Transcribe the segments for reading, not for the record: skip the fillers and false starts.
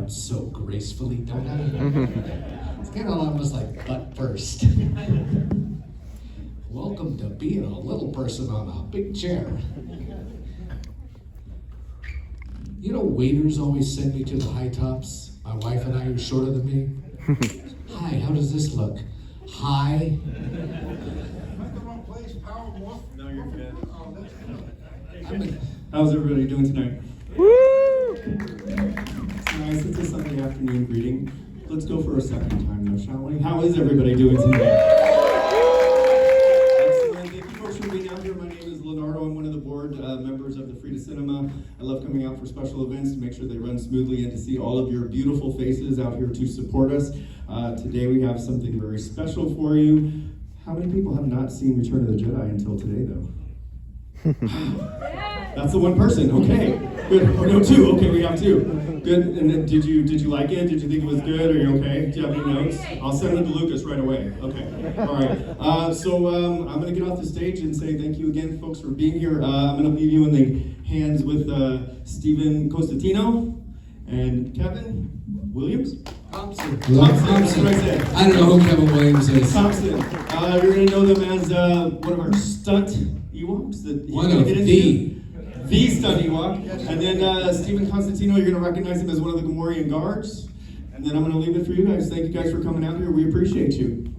out so gracefully, don't I? It's kind of almost like butt first. Welcome to being a little person on a big chair. You know, waiters always send me to the high tops. My wife and I are shorter than me. Hi, how does this look? Hi. Not the wrong place, power more. No, you're good. Oh, that's good. How's everybody doing tonight? Woo! It's nice. It's a Sunday afternoon greeting. Let's go for a second time though, shall we? How is everybody doing tonight? Excellent. Thank you folks for being out here. My name is Leonardo. I'm one of the board members of the Frida Cinema. I love coming out for special events to make sure they run smoothly and to see all of your beautiful faces out here to support us. Today we have something very special for you. How many people have not seen Return of the Jedi until today though? That's the one person. Okay, good. Oh no, two. Okay, we have two. Good. And then did you like it? Did you think it was good? Are you okay? Do you have any notes? I'll send them to Lucas right away. Okay. All right. So I'm gonna get off the stage and say thank you again, folks, for being here. I'm gonna leave you in the hands with Stephen Costantino and Kevin Williams. Thompson. Thompson. That's what I said. I don't know who Kevin Williams is. Thompson. You're gonna know them as one of our stunt Ewoks. One of the stunt Ewok. And then Stephen Constantino, you're going to recognize him as one of the Gamorrean guards. And then I'm going to leave it for you guys. Thank you guys for coming out here. We appreciate you.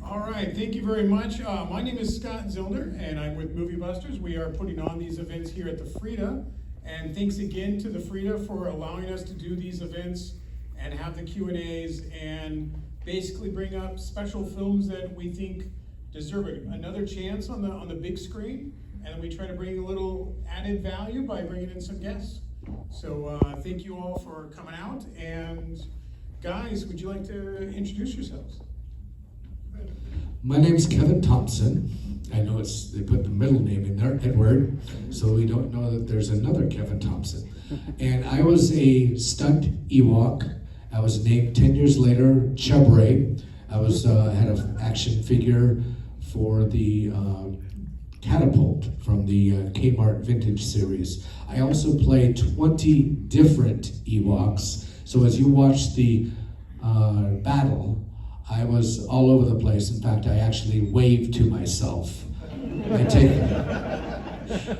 All right, thank you very much. My name is Scott Zillner, and I'm with Movie Busters. We are putting on these events here at the Frida. And thanks again to the Frida for allowing us to do these events and have the Q&As and basically bring up special films that we think deserve another chance on the big screen, and then we try to bring a little added value by bringing in some guests. So thank you all for coming out, and guys, would you like to introduce yourselves? My name's Kevin Thompson. I know they put the middle name in there, Edward, so we don't know that there's another Kevin Thompson. And I was a stunt Ewok. I was named 10 years later Chubray. I was had an action figure for the catapult from the Kmart Vintage series. I also played 20 different Ewoks. So as you watch the battle, I was all over the place. In fact, I actually waved to myself.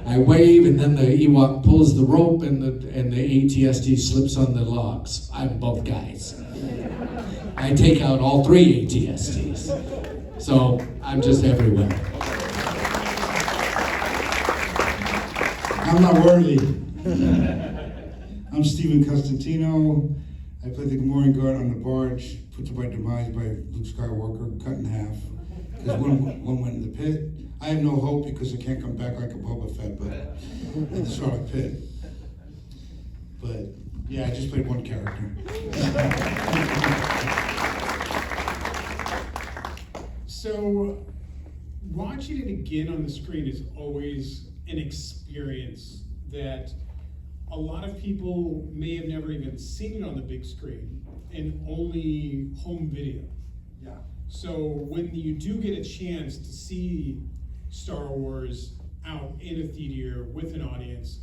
I wave, and then the Ewok pulls the rope, and the ATST slips on the logs. I'm both guys. I take out all three ATSTs. So I'm just everywhere. I'm not worthy. I'm Stephen Costantino. I played the Gamorrean guard on the barge, put to my demise by Luke Skywalker, cut in half. Because one went in the pit. I have no hope because I can't come back like a Boba Fett, but in the Sarlacc pit. But yeah, I just played one character. So watching it again on the screen is always an experience that a lot of people may have never even seen it on the big screen and only home video. Yeah. So when you do get a chance to see Star Wars out in a theater with an audience,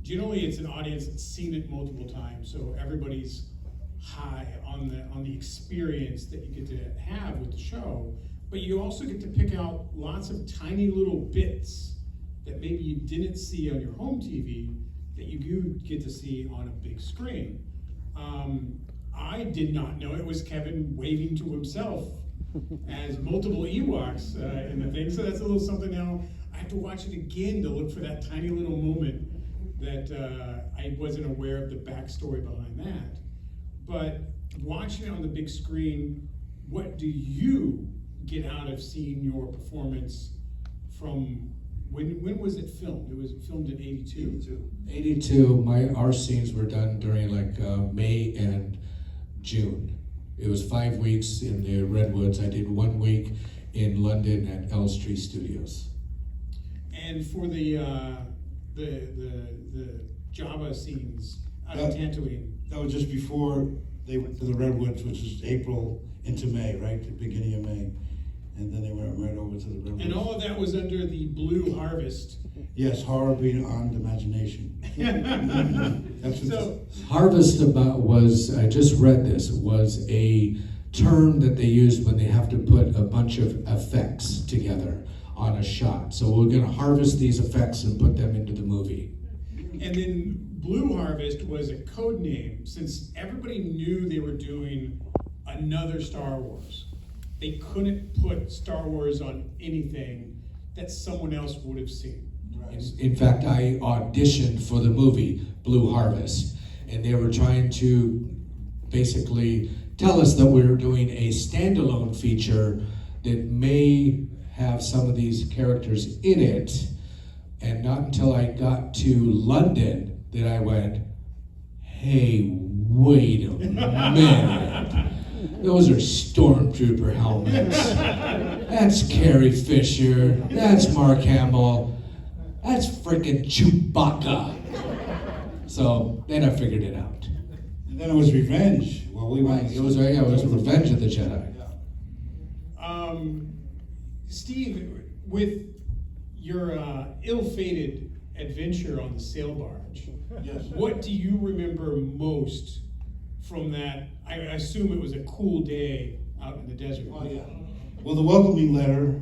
generally it's an audience that's seen it multiple times, so everybody's high on the experience that you get to have with the show, but you also get to pick out lots of tiny little bits that maybe you didn't see on your home TV that you do get to see on a big screen. I did not know it was Kevin waving to himself as multiple Ewoks in the thing, so that's a little something now. I have to watch it again to look for that tiny little moment that I wasn't aware of the backstory behind that. But watching it on the big screen, what do you get out of seeing your performance from, when was it filmed? It was filmed in 82? 82, our scenes were done during like May and June. It was 5 weeks in the Redwoods. I did 1 week in London at Elstree Studios. And for the Jabba scenes out of Tatooine. That was just before they went to the Redwoods, which is April into May, right? The beginning of May. and then they went right over to the Rebels. And all of that was under the Blue Harvest. Yes, horror beyond imagination. That's what So, Harvest about was, I just read this, was a term that they used when they have to put a bunch of effects together on a shot. So we're gonna harvest these effects and put them into the movie. and then Blue Harvest was a code name since everybody knew they were doing another Star Wars. They couldn't put Star Wars on anything that someone else would have seen. In fact, I auditioned for the movie Blue Harvest, and they were trying to basically tell us that we were doing a standalone feature that may have some of these characters in it, and not until I got to London that I went, hey, wait a minute. Those are stormtrooper helmets. That's Carrie Fisher. That's Mark Hamill. That's frickin' Chewbacca. So then I figured it out. And then it was Revenge. Well, we went. It was Revenge of the Jedi. Steve, with your ill-fated adventure on the sail barge, Yes. what do you remember most from that? I assume it was a cool day out in the desert. Oh, yeah. Well, the welcoming letter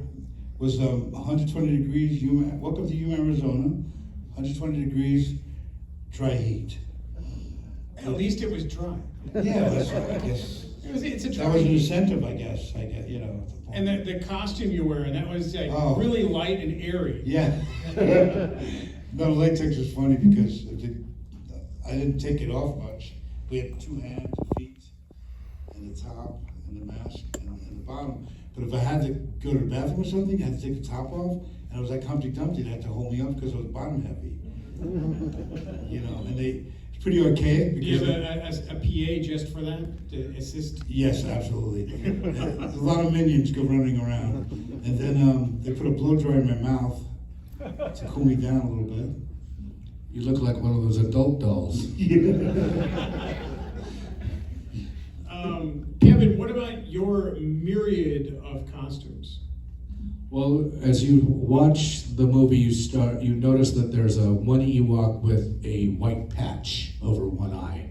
was 120 degrees, welcome to Yuma, Arizona, 120 degrees, dry heat. At least it was dry. Yeah, that's, I guess, It's a that dry was an heat. incentive, I guess, you know. At the point. And the costume you were wearing, that was like Oh. really light and airy. Yeah. No, latex is funny because I didn't take it off much. We had 2 hands, feet, and the top, and the mask, and the bottom. But if I had to go to the bathroom or something, I had to take the top off, and I was like Humpty Dumpty. They had to hold me up because I was bottom heavy. You know, and it's pretty archaic. Do you Because have a PA just for that to assist? yes, absolutely. A lot of minions go running around. And then they put a blow dryer in my mouth to cool me down a little bit. You look like one of those adult dolls. Kevin, what about your myriad of costumes? Well, as you watch the movie, you notice that there's one Ewok with a white patch over one eye.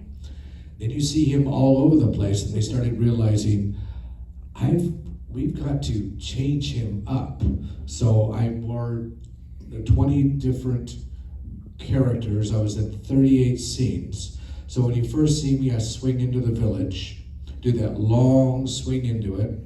Then you see him all over the place, and they started realizing, we've got to change him up. So I wore 20 different characters. I was in 38 scenes. So when you first see me, I swing into the village, do that long swing into it.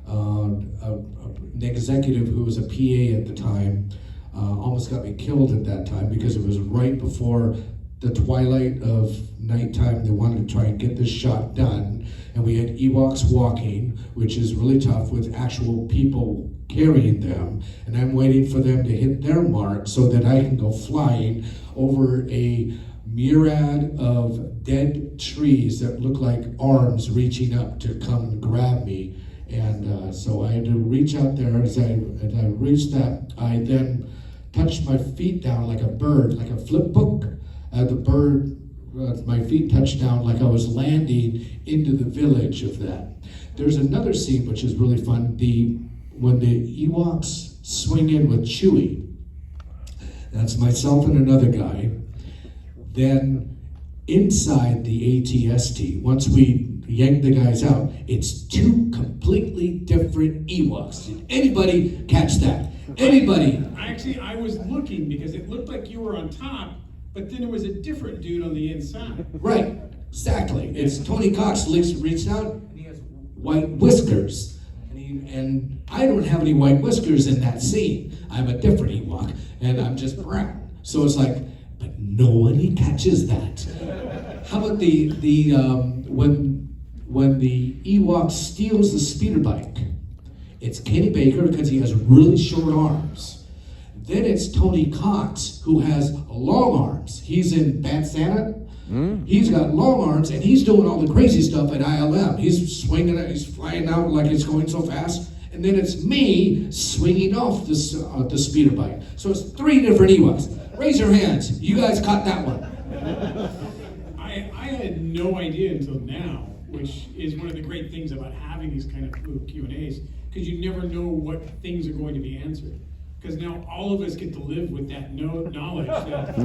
An executive who was a PA at the time almost got me killed at that time because it was right before the twilight of nighttime. They wanted to try and get this shot done, and we had Ewoks walking, which is really tough with actual people carrying them, and I'm waiting for them to hit their mark so that I can go flying over a myriad of dead trees that look like arms reaching up to come and grab me. And so I had to reach out there. As I reached that, I then touched my feet down like a bird, like a flip book. The bird, my feet touched down like I was landing into the village of that. There's another scene which is really fun. When the Ewoks swing in with Chewie, that's myself and another guy. Then inside the ATST, once we yank the guys out, it's 2 completely different Ewoks. Did anybody catch that? Anybody? I was looking because it looked like you were on top, but then there was a different dude on the inside. Right, exactly. It's Tony Cox reached out and he has white whiskers. And I don't have any white whiskers in that scene. I'm a different Ewok, and I'm just brown. So it's like, but nobody catches that. How about when the Ewok steals the speeder bike? It's Kenny Baker because he has really short arms. Then it's Tony Cox who has long arms. He's in Bad Santa. He's got long arms and he's doing all the crazy stuff at ILM. He's swinging it, he's flying out like it's going so fast. And then it's me swinging off the speeder bike. So it's 3 different Ewoks. Raise your hands. You guys caught that one. I had no idea until now, which is one of the great things about having these kind of Q&As, because you never know what things are going to be answered. Because now all of us get to live with that knowledge that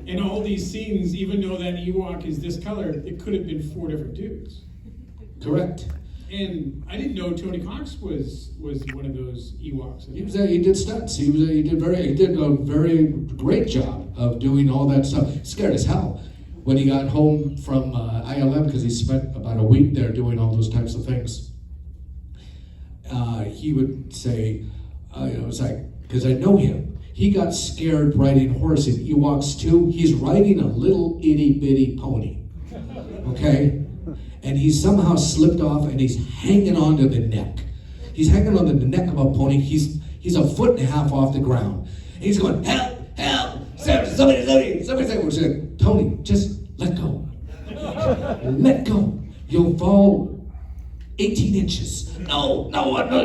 in all these scenes, even though that Ewok is this color, it could have been 4 different dudes. Correct. And I didn't know Tony Cox was one of those Ewoks. He did stunts. He did a very great job of doing all that stuff. Scared as hell when he got home from ILM, because he spent about a week there doing all those types of things. He would say, it was like, because I know him, he got scared riding a horse in Ewoks 2. He's riding a little itty bitty pony, okay? And he somehow slipped off and he's hanging onto the neck. He's hanging on the neck of a pony. He's 1.5 feet off the ground. And he's going, help, help, somebody say, Tony, just let go. Let go. You'll fall 18 inches. No.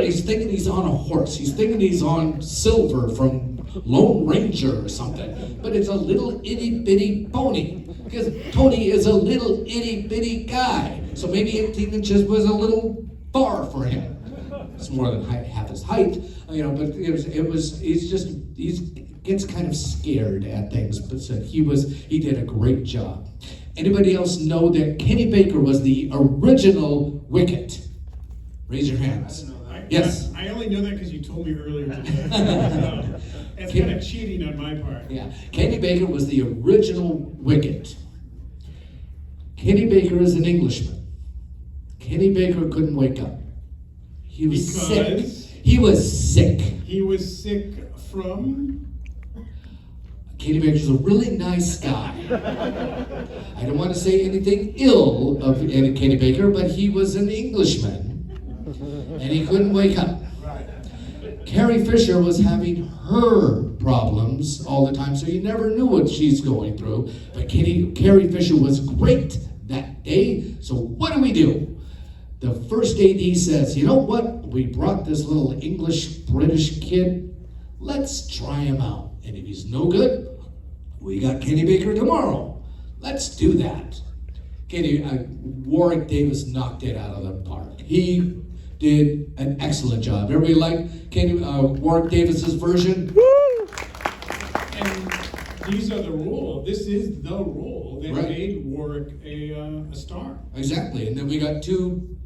He's thinking he's on a horse. He's thinking he's on Silver from Lone Ranger or something. But it's a little itty bitty pony. Because Tony is a little itty bitty guy. So maybe 18 inches was a little far for him. It's more than half his height, but he gets kind of scared at things, but he did a great job. Anybody else know that Kenny Baker was the original Wicket? Raise your hands. Yes. I only know that because you told me earlier today. It's kind of cheating on my part. Yeah. Kenny Baker was the original Wicket. Kenny Baker is an Englishman. Kenny Baker couldn't wake up. He was sick. He was sick. He was sick from? Kenny Baker's a really nice guy. I don't want to say anything ill of Kenny Baker, but he was an Englishman, and he couldn't wake up. Carrie Fisher was having her problems all the time, so you never knew what she's going through. But Carrie Fisher was great that day, so what do? The first AD says, you know what? We brought this little English-British kid. Let's try him out. And if he's no good, we got Kenny Baker tomorrow. Let's do that. Warwick Davis knocked it out of the park. He did an excellent job. Everybody like Warwick Davis's version? And these are the role. This is the role that made Warwick a star. Exactly. And then we got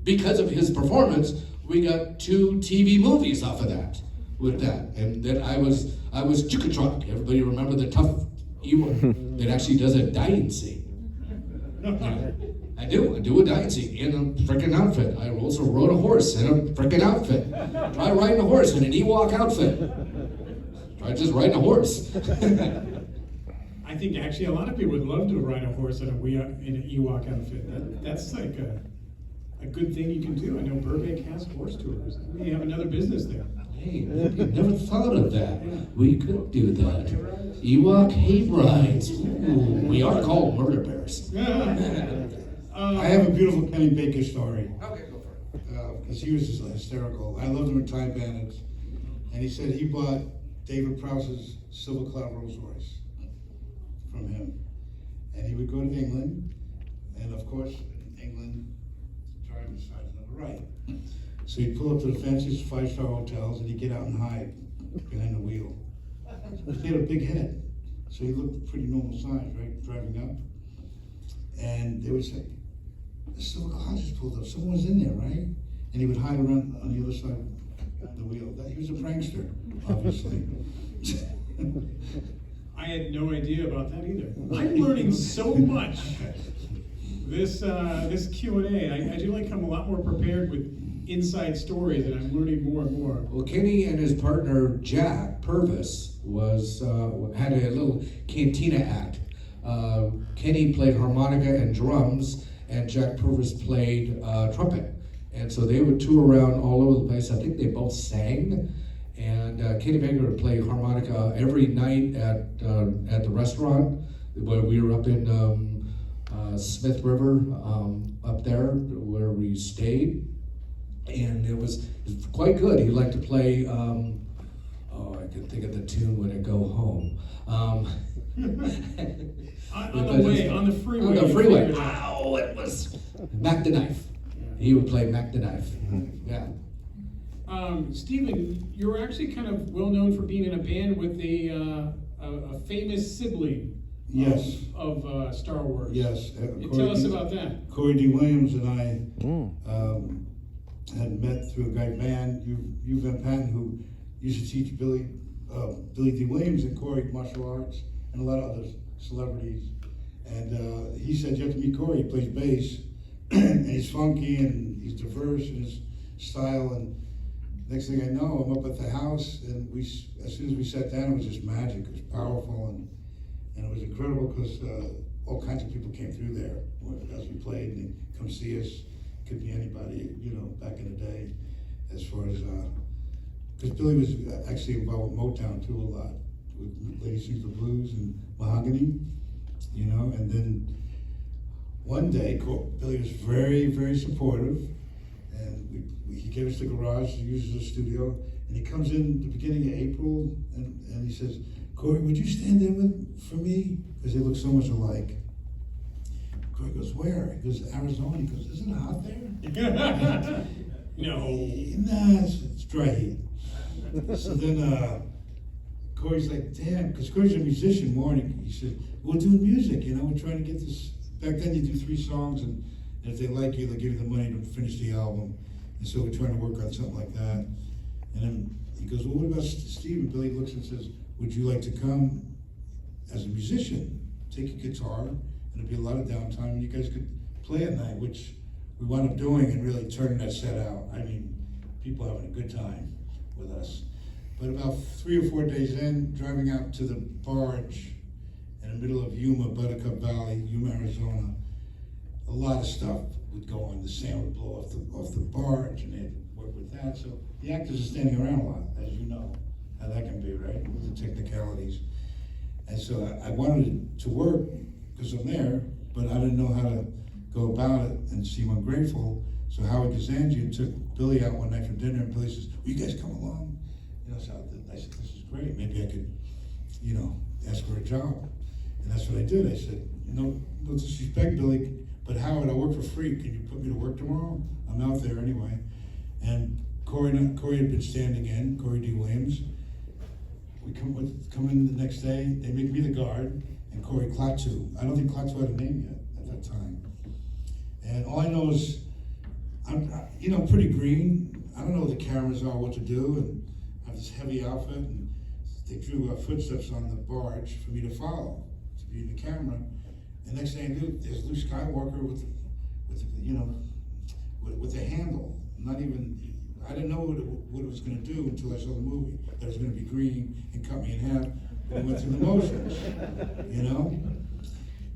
because of his performance, we got 2 TV movies off of that. With that, and then I was Chickatronic. Everybody remember the tough Ewok that actually does a dying scene? I do a dying scene in a freaking outfit. I also rode a horse in a freaking outfit. Try riding a horse in an Ewok outfit. Try just riding a horse. I think actually a lot of people would love to ride a horse in an Ewok outfit. That's like a good thing you can do. I know Burbank has horse tours. We have another business there. Hey, never thought of that. We could do that. Ewok hay rides. Ooh, we are called murder bears. I have a beautiful Kenny Baker story. Okay, go for it. Because he was just hysterical. I loved him in Time Bandits. And he said he bought David Prowse's Silver Cloud Rolls Royce from him. And he would go to England. And of course, in England, the driver's side's on the right. So he'd pull up to the fanciest 5-star hotels and he'd get out and hide behind the wheel. He had a big head, so he looked pretty normal size, right, driving up. And they would say, the Silver Cloud just pulled up, someone was in there, right? And he would hide around on the other side of the wheel. He was a prankster, obviously. I had no idea about that either. I'm learning so much. This Q&A, I do like come a lot more prepared with inside stories, and I'm learning more and more. Well, Kenny and his partner Jack Purvis had a little cantina act. Kenny played harmonica and drums, and Jack Purvis played trumpet. And so they would tour around all over the place. I think they both sang. And Kenny Baker would play harmonica every night at the restaurant where we were up in Smith River, up there where we stayed. And it was quite good. He liked to play, I can think of the tune when I go home. On the freeway. On the freeway. Oh, it was Mac the Knife. He would play Mac the Knife. Yeah. Stephen, you're actually kind of well known for being in a band with a famous sibling. Yes. Of Star Wars. Yes. Tell us about that. Corey D. Williams and I had met through a guy, Van, you Van Patten, who used to teach Billy D. Williams and Corey martial arts and a lot of other celebrities. And he said, you have to meet Corey. He plays bass, and he's funky and he's diverse in his style. And next thing I know, I'm up at the house, and as soon as we sat down, it was just magic. It was powerful, and it was incredible because all kinds of people came through there as we played, and they'd come see us. Could be anybody, back in the day, as far as, because Billy was actually involved with Motown too a lot, with Lady Sings the Blues and Mahogany, and then one day, Billy was very, very supportive, and he gave us the garage to use as a studio, and he comes in the beginning of April, and he says, Corey, would you stand in for me? Because they look so much alike. Corey goes, where? He goes, Arizona. He goes, isn't it hot there? No. Nah, it's dry heat. So then Corey's like, damn, because Corey's a musician more, and he said, we're doing music, we're trying to get this. Back then you do 3 songs, and if they like you, they'll give you the money to finish the album. And so we're trying to work on something like that. And then he goes, well, what about Steve? And Billy looks and says, would you like to come as a musician, take a guitar, and it'd be a lot of downtime, and you guys could play at night, which we wound up doing and really turning that set out. I mean, people having a good time with us. But about 3 or 4 days in, driving out to the barge in the middle of Yuma, Buttercup Valley, Yuma, Arizona, a lot of stuff would go on. The sand would blow off the barge, and they'd work with that. So the actors are standing around a lot, as you know how that can be, right? With the technicalities. And so I wanted to work because I'm there, but I didn't know how to go about it and seem ungrateful. So Howard Kazanjian took Billy out one night for dinner, and Billy says, will you guys come along? So I said, this is great. Maybe I could, ask for a job. And that's what I did. I said, no disrespect, Billy, but Howard, I work for free. Can you put me to work tomorrow? I'm out there anyway. And Corey had been standing in, Corey D. Williams. We come in the next day, they make me the guard, and Corey Klaatu. I don't think Klaatu had a name yet at that time. And all I know is, I'm pretty green. I don't know what the cameras are, what to do, and I have this heavy outfit, and they drew footsteps on the barge for me to follow, to be in the camera. And next thing I knew, there's Luke Skywalker with a handle. I didn't know what it was going to do until I saw the movie. That it was going to be green and cut me in half. And I went through the motions,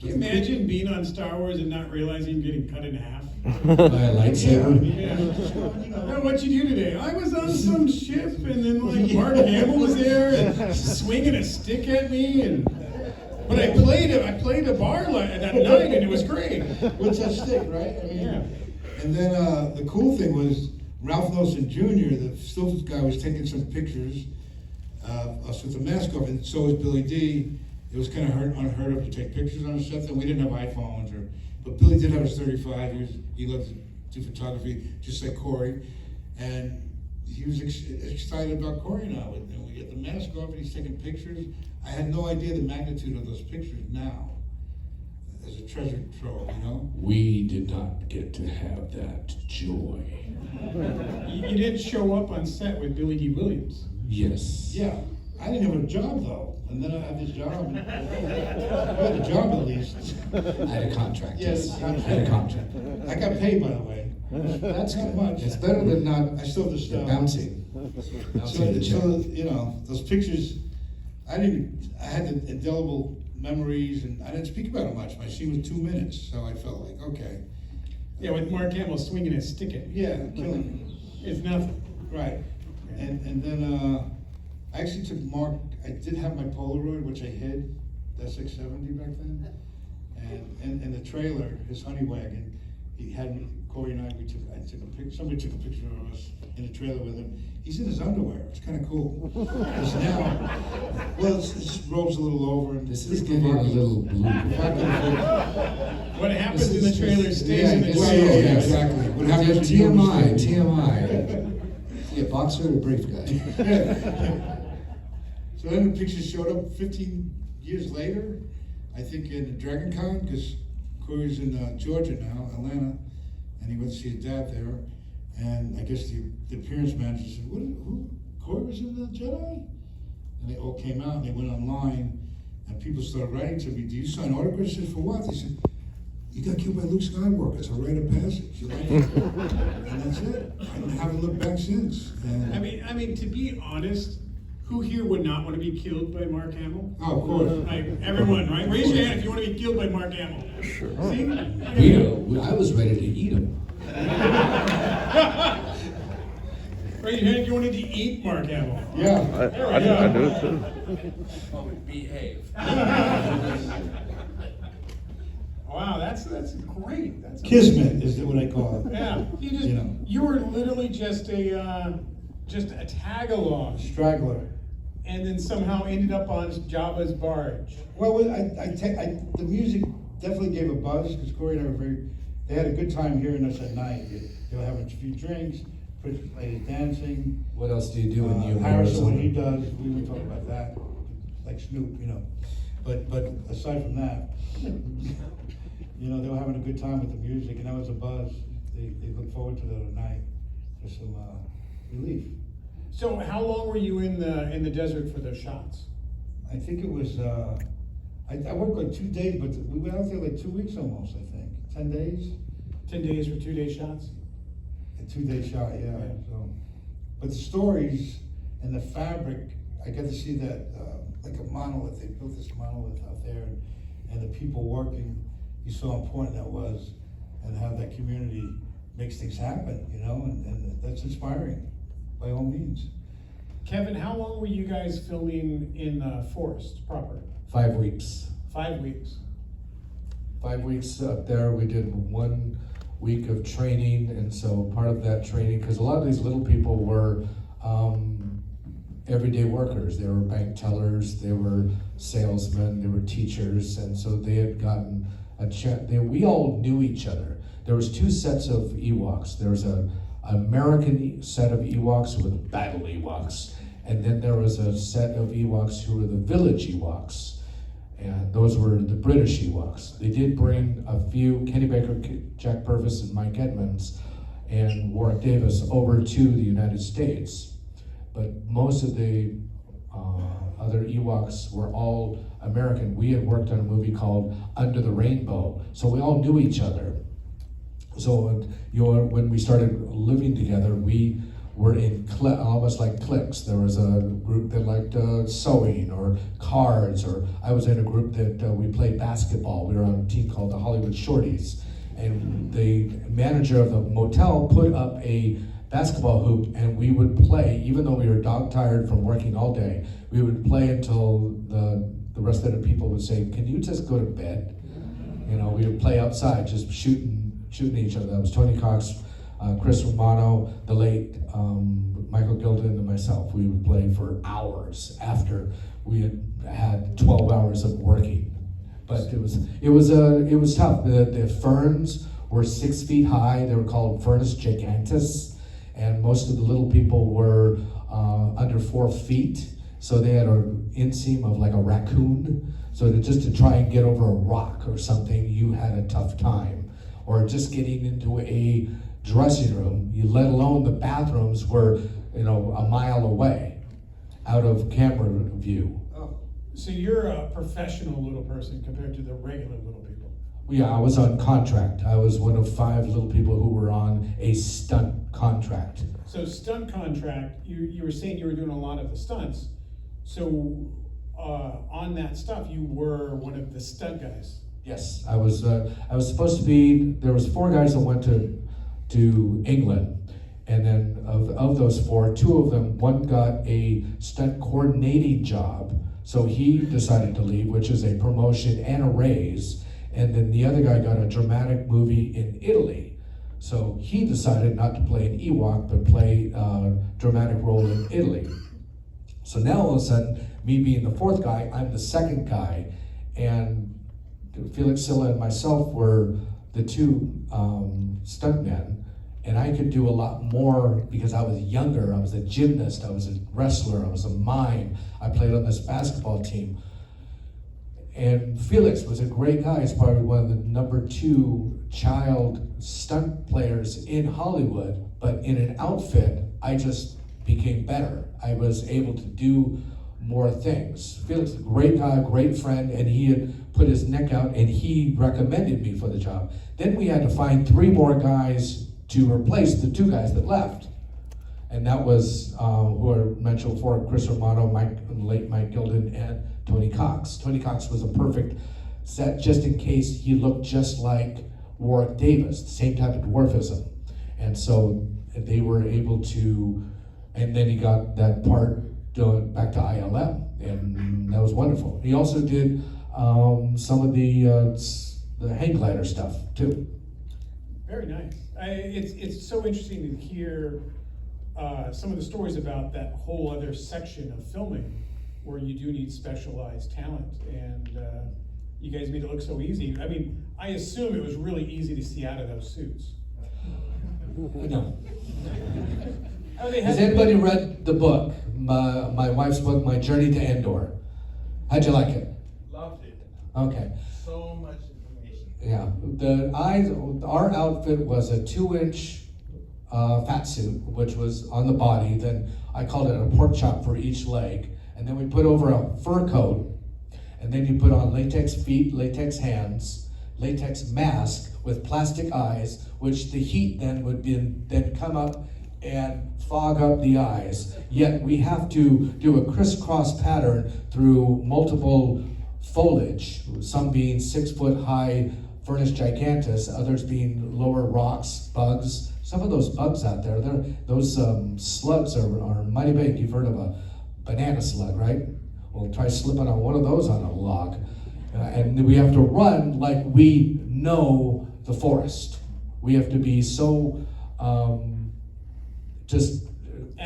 Can you imagine being on Star Wars and not realizing you're getting cut in half? By a lightsaber. Yeah. What'd you do today? I was on some ship, and then Mark Hamill was there and swinging a stick at me, but I played a bar that night, and it was great. What's that stick, right? I mean, Yeah. And then the cool thing was Ralph Nelson Jr., the still guy, was taking some pictures of us with the mask off, and so was Billy D. It was kind of unheard of to take pictures on a set, and we didn't have iPhones, but Billy did have his 35 years. He loved to do photography, just like Corey, and he was excited about Corey now. And we get the mask off, and he's taking pictures. I had no idea the magnitude of those pictures now, as a treasure trove, We did not get to have that joy. You did show up on set with Billy D. Williams. Yes. Yeah, I didn't have a job though, and then I had this job. I had a job at least. I had a contract. Yes, I had a contract. I got paid, by the way. That's Not good. much. It's better than not. I still have the stuff. Bouncing. So those pictures, I had the indelible memories, and I didn't speak about it much. My scene was 2 minutes, so I felt like, okay. Yeah, with Mark Hamill swinging a stick at me. Yeah, killing me. It's nothing. Right. And then I actually took Mark, I did have my Polaroid, which I hid, that 670 back then. And in the trailer, his honey wagon, he had me, Corey and I took a picture, somebody took a picture of us in the trailer with him. He's in his underwear, it's kind of cool. Because now, well, this robe's a little over. And This is getting a little blue. What happens in the trailer stays in the Yeah, trailer. Yeah, exactly. What happens TMI, in TMI. Yeah, boxer or brave guy? So then the picture showed up 15 years later, I think in Dragon Con, because Corey's in Georgia now, Atlanta, and he went to see his dad there. And I guess the appearance manager said, who? Corey was in the Jedi? And they all came out and they went online and people started writing to me, do you sign autographs? I said, for what? They said, you got killed by Luke Skywalker, it's a rite of passage. You like it? And that's it. I haven't looked back since. And I mean, to be honest, who here would not want to be killed by Mark Hamill? oh, of course. Like, everyone, right? Raise your hand if you want to be killed by Mark Hamill. Sure. See? I was ready to eat him. Raise your hand if you wanted to eat Mark Hamill. Yeah. I do it too. Oh, behave. Wow, that's great. That's Kismet is what I call it. Yeah, you were literally just a tag along, Straggler. and then somehow ended up on Jabba's barge. Well, the music definitely gave a buzz because Corey and I they had a good time hearing us at night. They were having a few drinks, pretty ladies dancing. What else do you do when you Harrison, what he does, we were talking about that, like Snoop, But aside from that, they were having a good time with the music, and that was a buzz. They look forward to that at night for some relief. So, how long were you in the desert for those shots? I think it was, I worked like 2 days, but we went out there like 2 weeks almost, I think. 10 days? 10 days for 2-day shots? A 2-day shot, yeah. So, but the stories and the fabric, I got to see that like a monolith. They built this monolith out there, and the people working. You saw how important that was, and how that community makes things happen. And that's inspiring, by all means. Kevin, how long were you guys filming in the forest proper? 5 weeks. 5 weeks. 5 weeks up there, we did 1 week of training, and so part of that training, because a lot of these little people were everyday workers. They were bank tellers, they were salesmen, they were teachers, and so they had gotten a chance. We all knew each other. There was 2 sets of Ewoks. There was an American set of Ewoks with battle Ewoks, and then there was a set of Ewoks who were the village Ewoks. And those were the British Ewoks. They did bring a few, Kenny Baker, Jack Purvis, and Mike Edmonds, and Warwick Davis over to the United States. But most of the other Ewoks were all American. We had worked on a movie called Under the Rainbow, so we all knew each other. So when we started living together, we were in almost like cliques. There was a group that liked sewing or cards, or I was in a group that we played basketball. We were on a team called the Hollywood Shorties, and the manager of the motel put up a basketball hoop, and we would play, even though we were dog tired from working all day. We would play until the rest of the people would say, "Can you just go to bed?" We would play outside, just shooting each other. That was Tony Cox, Chris Romano, the late Michael Gilden, and myself. We would play for hours after we had 12 hours of working. But it was tough. The ferns were 6 feet high. They were called Furnus gigantus, and most of the little people were under 4 feet. So they had an inseam of like a raccoon. So just to try and get over a rock or something, you had a tough time. Or just getting into a dressing room, let alone the bathrooms were, a mile away, out of camera view. Oh, so you're a professional little person compared to the regular little people. Yeah, I was on contract. I was one of 5 little people who were on a stunt contract. So stunt contract, you were saying you were doing a lot of the stunts. So on that stuff, you were one of the stunt guys. Yes, I was supposed to be. There was 4 guys that went to England, and then of those 4, 2 of them, one got a stunt coordinating job, so he decided to leave, which is a promotion and a raise, and then the other guy got a dramatic movie in Italy, so he decided not to play an Ewok, but play a dramatic role in Italy. So now all of a sudden, me being the 4th guy, I'm the 2nd guy, and Felix Silla and myself were the 2 stuntmen, And I could do a lot more because I was younger. I was a gymnast, I was a wrestler, I was a mime. I played on this basketball team. And Felix was a great guy. He's probably one of the number 2 child stunt players in Hollywood. But in an outfit, I just became better. I was able to do more things. Felix is a great guy, great friend, and he had put his neck out and he recommended me for the job. Then we had to find 3 more guys to replace the 2 guys that left. And that was, who I mentioned before, Chris Romano, late Mike Gilden, and Tony Cox. Tony Cox was a perfect set just in case he looked just like Warwick Davis, the same type of dwarfism. And so they were able to, and then he got that part back to ILM, and that was wonderful. He also did some of the hang glider stuff too. Very nice. It's so interesting to hear some of the stories about that whole other section of filming where you do need specialized talent, and you guys made it look so easy. I mean, I assume it was really easy to see out of those suits. No. Has anybody read the book, my wife's book, My Journey to Endor? How'd you like it? Loved it. Okay. So much information. Yeah, our outfit was a 2-inch fat suit, which was on the body. Then I called it a pork chop for each leg. And then we put over a fur coat. And then you put on latex feet, latex hands, latex mask with plastic eyes, which the heat then would then come up and fog up the eyes. Yet we have to do a crisscross pattern through multiple foliage, some being 6-foot high Furnace gigantus, others being lower rocks, bugs. Some of those bugs out there, those slugs are mighty big. You've heard of a banana slug, right? Well, try slipping on one of those on a log. And we have to run like we know the forest. We have to be so just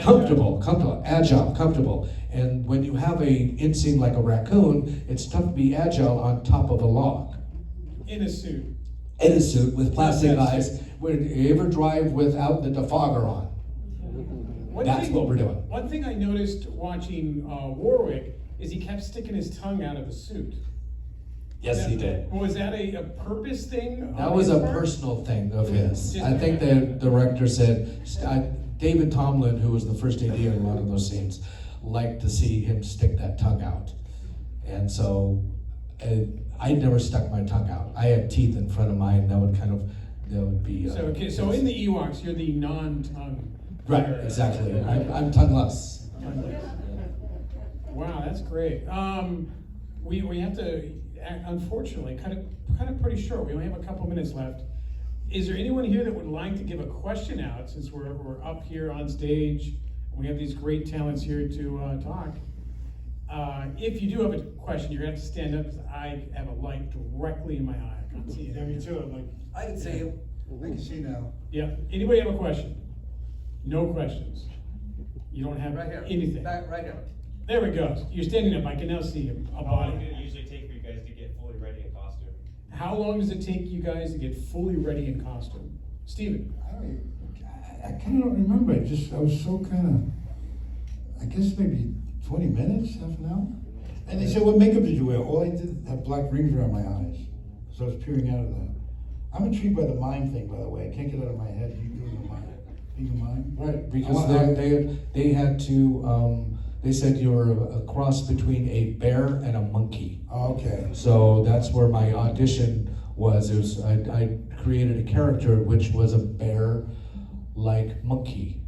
comfortable, agile, comfortable. And when you have a inseam like a raccoon, it's tough to be agile on top of a log. in a suit. In a suit with plastic Okay. eyes. Would you ever drive without the defogger on? That's what we're doing. One thing I noticed watching Warwick is he kept sticking his tongue out of the suit. Yes, he did. Was that a purpose thing? That on was his a part? personal thing of his. Just- I think the director said, David Tomlin, who was the first AD in a lot of those scenes, liked to see him stick that tongue out. And so I never stuck my tongue out. I had teeth in front of mine that would be. So, okay, so in the Ewoks, you're the non-tongue. Right, exactly. I'm tongueless. Wow, that's great. We have to, unfortunately, kind of pretty short. We only have a couple minutes left. Is there anyone here that would like to give a question out, since we're up here on stage? We have these great talents here to talk. If you do have a question, you're gonna have to stand up because I have a light directly in my eye. I can't see it. Yeah, me too. I'm like, I can see you. I can see now. Yeah. Anybody have a question? No questions. You don't have anything. Right here. There we go. You're standing up. I can now see a How long body. did it usually take for you guys to get fully ready in costume? How long does it take you guys to get fully ready in costume? Steven? I kind of don't remember. I was so kind of, I guess maybe 20 minutes, half an hour. And they said, what makeup did you wear? All I did had black rings around my eyes. So I was peering out of that. I'm intrigued by the mime thing, by the way. I can't get out of my head. You doing the mime? Being a mime? Right, because they had to, they said you were a cross between a bear and a monkey. Oh, okay. So that's where my audition was. I created a character which was a bear-like monkey.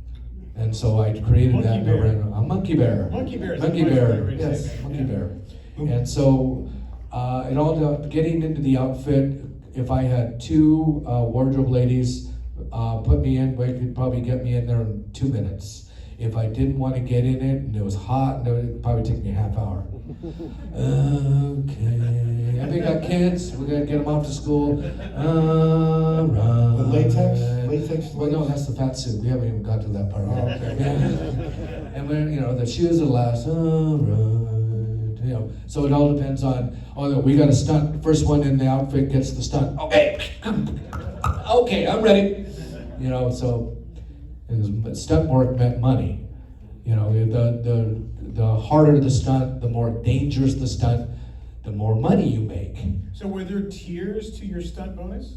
And so I created Monkey that bear. a monkey bear. Monkey bear is Monkey a much bear, better way to yes, say it. monkey Yeah. bear. And so it all getting into the outfit. If I had two wardrobe ladies put me in, they could probably get me in there in 2 minutes. If I didn't want to get in it and it was hot, it would probably take me a half hour. Okay, have we got kids? We gotta get them off to school. All right. With latex? Latex? Well, no, that's the fat suit. We haven't even got to that part yet. Oh, okay. Yeah. And when the shoes are last. All right. So it all depends on. Oh, no, we got a stunt. First one in the outfit gets the stunt. Okay. Okay, I'm ready. You know, so but stunt work meant money. You know, the harder the stunt, the more dangerous the stunt, the more money you make. So were there tiers to your stunt bonus?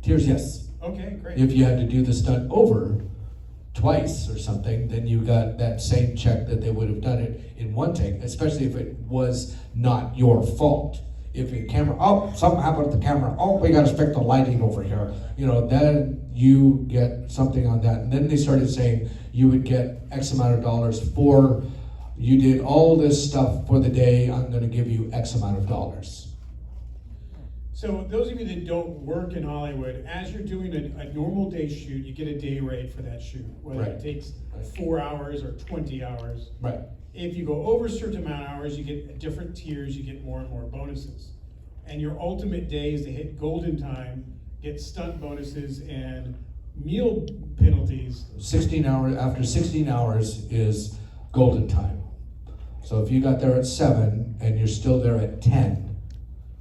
Tiers, yes. Okay, great. If you had to do the stunt over twice or something, then you got that same check that they would have done it in one take, especially if it was not your fault. If the camera, oh, something happened with the camera, oh, we gotta fix the lighting over here. You know, then you get something on that. And then they started saying you would get X amount of dollars for, you did all this stuff for the day, I'm gonna give you X amount of dollars. So those of you that don't work in Hollywood, as you're doing a normal day shoot, you get a day rate for that shoot, whether Right. it takes 4 hours or 20 hours. Right. If you go over a certain amount of hours, you get different tiers, you get more and more bonuses. And your ultimate day is to hit golden time, get stunt bonuses and meal penalties. 16 hours, after 16 hours is golden time. So if you got there at 7 and you're still there at 10,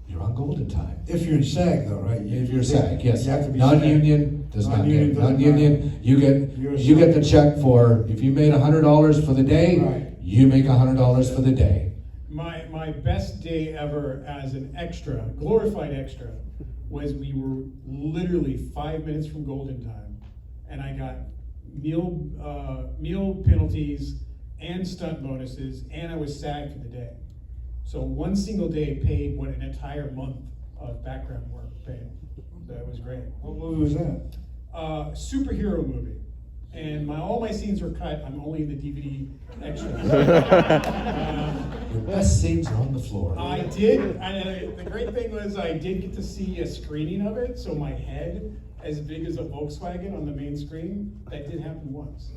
you're on golden time. If you're in SAG though, right? If you're SAG, yes. You have to be Non-union does not Non-union get, doesn't non-union, you You're get, you get the SAG. check for, if you made $100 for the day, Right. you make $100 for the day. My best day ever as an extra, glorified extra, was we were literally 5 minutes from golden time, and I got meal penalties and stunt bonuses, and I was SAG for the day. So one single day paid what an entire month of background work paid. That was great. What movie was that? Superhero movie. And all my scenes were cut. I'm only in the DVD extras. Your best scenes are on the floor. I did. The great thing was I did get to see a screening of it. So my head, as big as a Volkswagen on the main screen, that did happen once.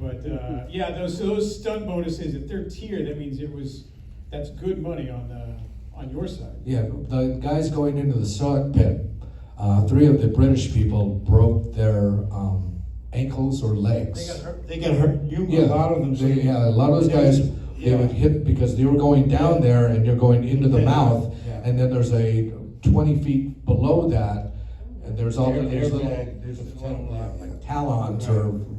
But yeah, those stunt bonuses, if they're tiered, that means that's good money on your side. Yeah, the guys going into the stunt pit, 3 of the British people broke their ankles or legs. They got hurt. Yeah, A lot of them. a lot of those guys, they would hit because they were going down there and you're going into the Yeah. mouth, Yeah. and then there's a 20 feet below that, and there's all Air- there's little airbag. There's a like talons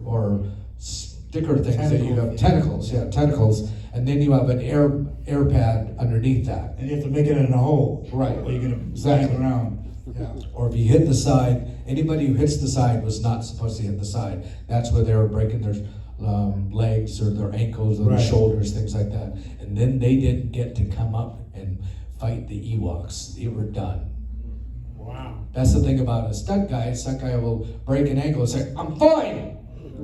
or sticker things that you have Tentacles. tentacles, and then you have an air pad underneath that. And you have to make it in a hole. Right. Or you're gonna Exactly. bang around. Yeah. Or if you hit the side, anybody who hits the side was not supposed to hit the side. That's where they were breaking their legs or their ankles or their Right. shoulders, things like that. And then they didn't get to come up and fight the Ewoks. They were done. Wow. That's the thing about a stunt guy. A stunt guy will break an ankle and say, I'm fine.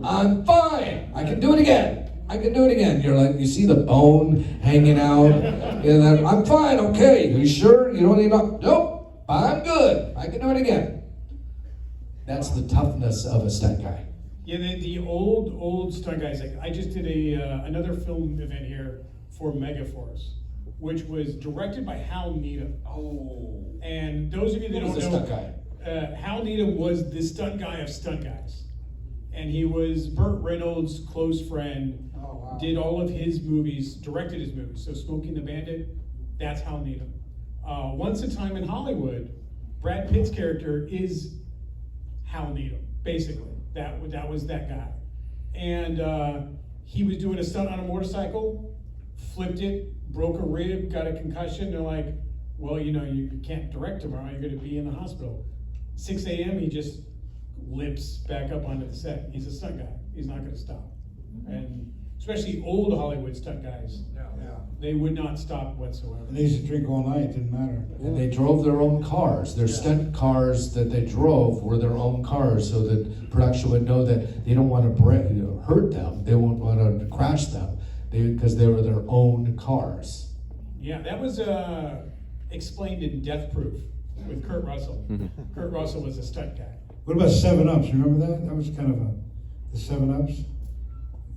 I'm fine. I can do it again. I can do it again. You're like, you see the bone hanging out. And then, I'm fine, okay. Are you sure? You don't need to, nope. I'm good. I can do it again. That's the toughness of a stunt guy. Yeah, the old stunt guys. Like I just did another film event here for Megaforce, which was directed by Hal Needham. Oh. And those of you that Who don't was know, the stunt guy? Hal Needham was the stunt guy of stunt guys, and he was Burt Reynolds' close friend. Oh, wow. Did all of his movies, directed his movies. So Smoking the Bandit, that's Hal Needham. Once a Time in Hollywood, Brad Pitt's character is Hal Needham, basically. That was that guy. And he was doing a stunt on a motorcycle, flipped it, broke a rib, got a concussion. They're like, well, you can't direct tomorrow, you're gonna be in the hospital. 6 a.m., he just limps back up onto the set. He's a stunt guy, he's not gonna stop. And especially old Hollywood stunt guys, Yeah. they would not stop whatsoever. And they used to drink all night. Didn't matter. And they drove their own cars. Their stunt cars that they drove were their own cars, so that production would know that they don't want to hurt them. They won't want to crash them, because they were their own cars. Yeah, that was explained in Death Proof with Kurt Russell. Kurt Russell was a stunt guy. What about 7-Ups? You remember that? That was kind of the 7-Ups.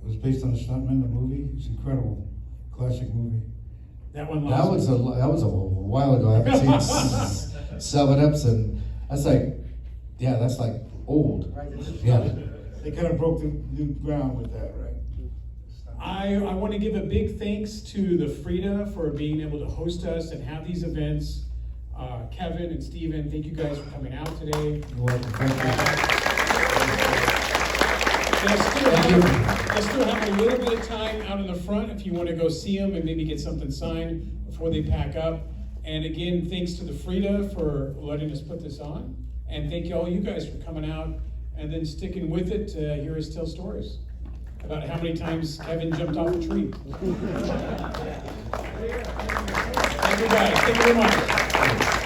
It was based on the Stuntman, the movie. It's incredible, classic movie. That one That lost. was a while ago. I haven't seen 7-Ups, and that's that's like old. Yeah. They kind of broke the new ground with that, right? I want to give a big thanks to the Frida for being able to host us and have these events. Kevin and Steven, thank you guys for coming out today. You're welcome. Thank you. They'll still have a little bit of time out in the front if you want to go see them and maybe get something signed before they pack up. And again, thanks to the Frida for letting us put this on. And thank you all you guys for coming out and then sticking with it to hear us tell stories about how many times Kevin jumped off a tree. Thank you guys. Thank you very much.